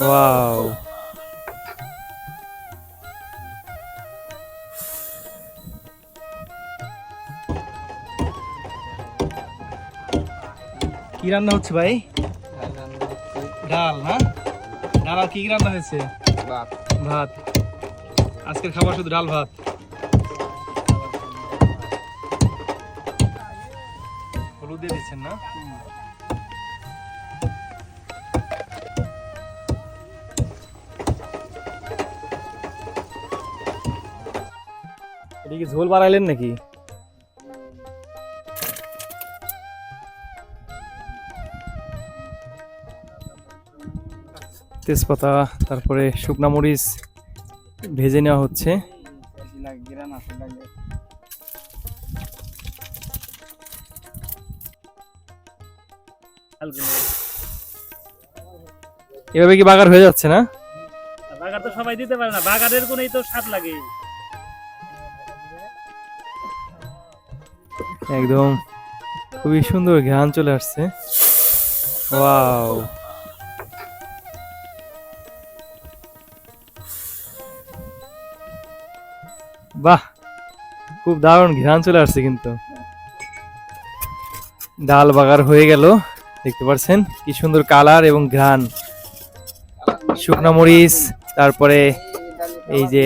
Wow, কি রান্না হচ্ছে ভাই? ডাল না? ডাল আর কি কি রান্না হয়েছে? ভাত। আজকের খাবার শুধু ডাল ভাত। হলুদ দিয়ে দিচ্ছেন না? এটা কি ঝোল বাড়াইলেন নাকি? তেজপাতা, তারপরে শুকনা মরিচ ভেজে নেওয়া হচ্ছে। এভাবে কি বাগার হয়ে যাচ্ছে না? বাগার তো সবাই দিতে পারে না, বাগারের কোনই তো স্বাদ লাগে। একদম খুবই সুন্দর ঘ্রাণ চলে আসছে। ওয়াও, বাহ, খুব দারুণ ঘ্রাণ চলে আসছে। কিন্তু ডাল বাগার হয়ে গেল, দেখতে পাচ্ছেন কি সুন্দর কালার এবং ঘ্রাণ। শুকনা মরিচ, তারপরে এই যে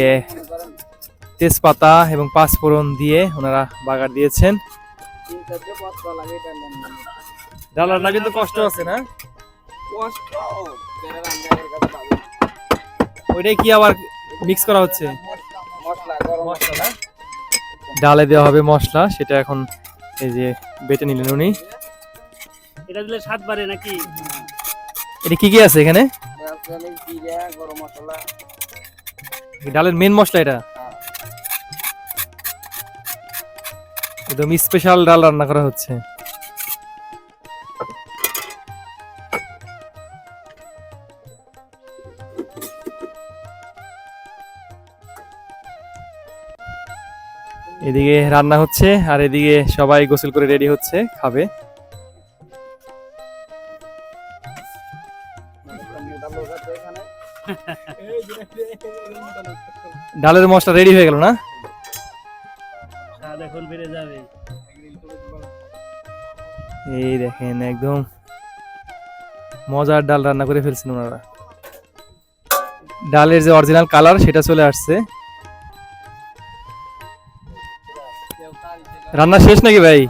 তেজপাতা এবং পাঁচফোড়ন দিয়ে ওনারা বাগার দিয়েছেন। ডাল রান্না কিন্তু কষ্ট আছে না? ওইটাই কি আবার মিক্স করা হচ্ছে? মশলা না? ডালে দেওয়া হবে মশলা, সেটা এখন এই যে বেটে নিলেন উনি। এটা দিলে স্বাদ বাড়ে নাকি? এটা কি কি আছে এখানে? ডালের মেন মশলা এটা? একদম স্পেশাল ডাল রান্না করা হচ্ছে। এদিকে রান্না হচ্ছে আর এদিকে সবাই গোসল করে রেডি হচ্ছে, খাবে। ডালের মশলা রেডি হয়ে গেল না? স্বাদ এখন বেড়ে যাবে। এই দেখেন একদম মজার ডাল রান্না করে ফেলছেন ওনারা। ডালের যে অরিজিনাল কালার সেটা চলে আসছে। রান্না শেষ নাকি ভাই?